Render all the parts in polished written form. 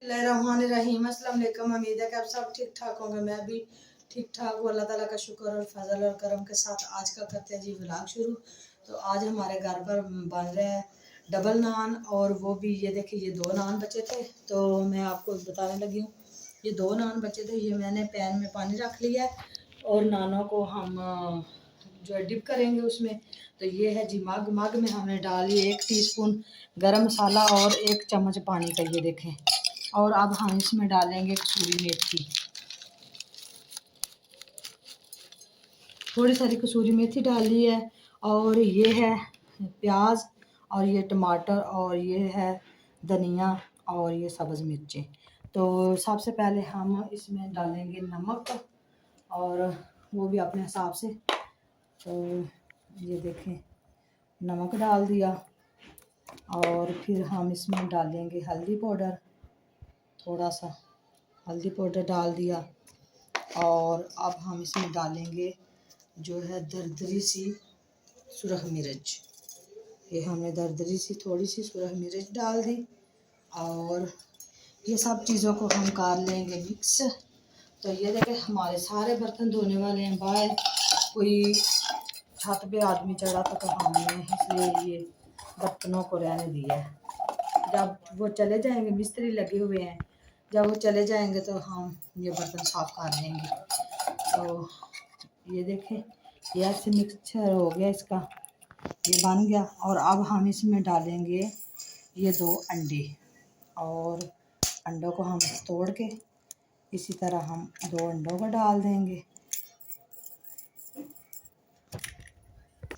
बिस्मिल्लाहिर्रहमानिर्रहीम। अस्सलाम वालेकुम। उम्मीद है कि आप सब ठीक ठाक होंगे। मैं भी ठीक ठाक हूँ। अल्लाह ताला का शुक्र और फजल और करम के साथ आज का करते हैं जी व्लॉग शुरू। तो आज हमारे घर पर बन रहा है डबल नान, और वो भी ये देखिए, ये 2 नान बचे थे तो मैं आपको बताने लगी हूँ। ये 2 नान बचे थे, ये मैंने पैन में पानी रख लिया है और नानों को हम जो है डिप करेंगे उसमें। तो ये है जी मग। मग में हमने डाली 1 टीस्पून गरम मसाला और 1 चम्मच पानी का, ये देखें। और अब हम इसमें डालेंगे कसूरी मेथी, थोड़ी सारी कसूरी मेथी डाली है। और ये है प्याज, और ये टमाटर, और ये है धनिया, और ये सब्ज़ मिर्चें। तो सबसे पहले हम इसमें डालेंगे नमक, और वो भी अपने हिसाब से। तो ये देखें, नमक डाल दिया। और फिर हम इसमें डालेंगे हल्दी पाउडर, थोड़ा सा हल्दी पाउडर डाल दिया। और अब हम इसमें डालेंगे जो है दरदरी सी सुरख मिर्च। ये हमने दरदरी सी थोड़ी सी सुरख मिर्च डाल दी। और ये सब चीज़ों को हम कर लेंगे मिक्स। तो ये देखें, हमारे सारे बर्तन धोने वाले हैं बाहर। कोई छत पे आदमी चढ़ा था तो हमने इसलिए ये बर्तनों को रहने दिया है। जब वो चले जाएंगे, मिस्त्री लगे हुए हैं, जब वो चले जाएंगे तो हम ये बर्तन साफ कर लेंगे। तो ये देखें, ये ऐसे मिक्सचर हो गया इसका, ये बन गया। और अब हम इसमें डालेंगे ये 2 अंडे, और अंडों को हम तोड़ के इसी तरह हम 2 अंडों को डाल देंगे।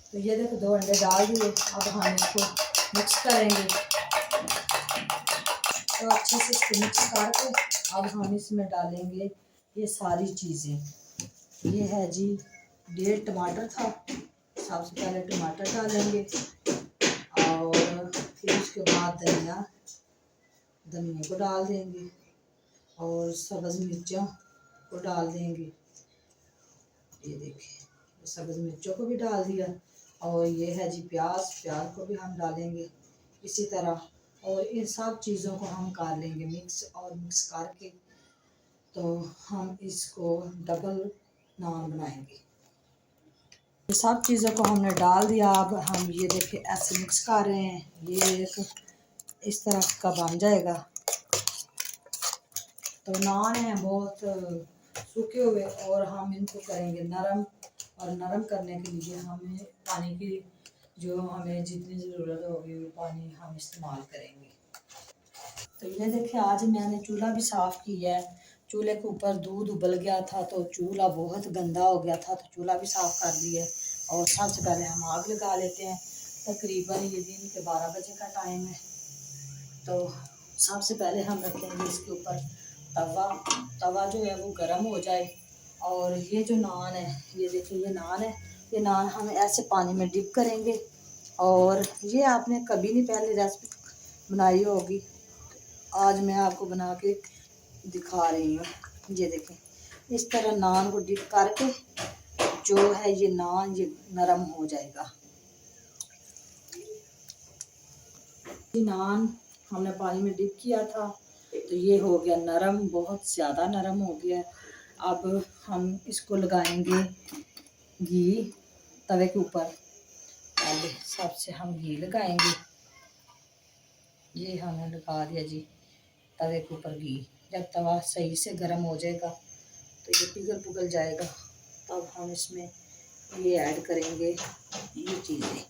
तो ये देखो 2 अंडे डाल दिए। अब हम इसको मिक्स करेंगे। तो अच्छे से इसको मिक्स करके अब हम इसमें डालेंगे ये सारी चीज़ें। ये है जी 1.5 टमाटर था, सबसे पहले टमाटर डालेंगे। और फिर उसके बाद धनिया को डाल देंगे, और सब्ज़ मिर्चों को डाल देंगे। ये देखिए, सब्ज़ मिर्चों को भी डाल दिया। और ये है जी प्याज को भी हम डालेंगे इसी तरह। और इन सब चीज़ों को हम कर लेंगे मिक्स, और मिक्स करके तो हम इसको डबल नान बनाएंगे। ये सब चीज़ों को हमने डाल दिया। अब हम ये देखिए ऐसे मिक्स कर रहे हैं, ये एक इस तरह का बन जाएगा। तो नान है बहुत सूखे हुए, और हम इनको करेंगे नरम। और नरम करने के लिए हमें पानी की जो हमें जितनी ज़रूरत होगी वो पानी हम इस्तेमाल करेंगे। तो ये देखिए, आज मैंने चूल्हा भी साफ़ किया है। चूल्हे के ऊपर दूध उबल गया था तो चूल्हा बहुत गंदा हो गया था, तो चूल्हा भी साफ़ कर दिया है। और सबसे पहले हम आग लगा लेते हैं। तकरीबन ये दिन के 12 बजे का टाइम है। तो सबसे पहले हम रखेंगे इसके ऊपर तवा। तवा जो है वो गर्म हो जाए। और ये जो नान है, ये देखिए ये नान है। ये नान हम ऐसे पानी में डिप करेंगे। और ये आपने कभी नहीं पहले रेसिपी बनाई होगी, आज मैं आपको बना के दिखा रही हूँ। ये देखें, इस तरह नान को डिप करके जो है ये नान ये नरम हो जाएगा। ये नान हमने पानी में डिप किया था तो ये हो गया नरम, बहुत ज़्यादा नरम हो गया। अब हम इसको लगाएंगे घी तवे के ऊपर। पहले सबसे हम घी लगाएंगे। ये हमने लगा दिया जी तवे के ऊपर घी। जब तवा सही से गर्म हो जाएगा तो ये पिघल जाएगा, तब हम इसमें ये ऐड करेंगे ये चीज़ें।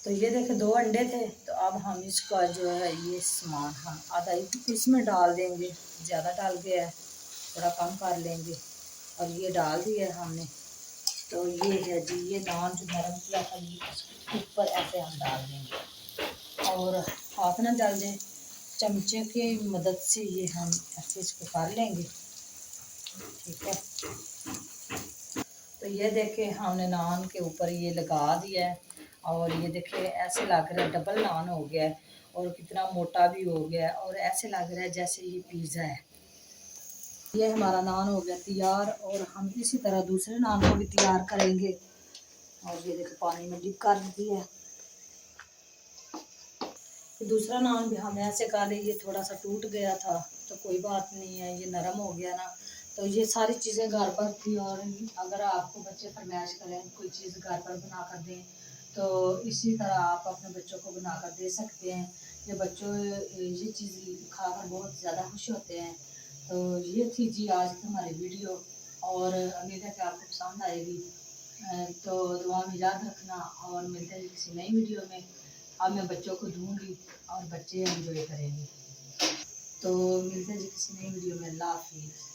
तो ये देखे 2 अंडे थे, तो अब हम इसका जो है ये सामान हम आधा इसमें डाल देंगे। ज़्यादा डाल गया है, थोड़ा कम कर लेंगे। और ये डाल दिया है हमने। तो ये है जी ये नान जो नरम किया था ये ऊपर ऐसे हम डाल देंगे। और हाथ ना जल जाए, चमचे की मदद से ये हम ऐसे इसको कर लेंगे। ठीक है। तो ये देखें, हमने नान के ऊपर ये लगा दिया है। और ये देखें ऐसे लग रहा है डबल नान हो गया है, और कितना मोटा भी हो गया है, और ऐसे लग रहा है जैसे ये पिज़्ज़ा है। ये हमारा नान हो गया तैयार। और हम इसी तरह दूसरे नान को भी तैयार करेंगे। और ये देखो पानी में डिप कर दी है। तो दूसरा नान भी हम ऐसे काले, ये थोड़ा सा टूट गया था तो कोई बात नहीं है, ये नरम हो गया ना। तो ये सारी चीज़ें घर पर थी, और अगर आपको बच्चे फरमाइश करें कोई चीज़ घर पर बना कर दें तो इसी तरह आप अपने बच्चों को बना कर दे सकते हैं। ये बच्चों ये चीज़ खाकर बहुत ज़्यादा खुश होते हैं। तो ये थी जी आज की हमारी वीडियो, और उम्मीद है कि आपको पसंद आएगी। तो दुआ में याद रखना, और मिलते हैं किसी नई वीडियो में। अब मैं बच्चों को दूंगी और बच्चे एंजॉय करेंगे। तो मिलते हैं जी किसी नई वीडियो में। अल्लाह हाफिज़।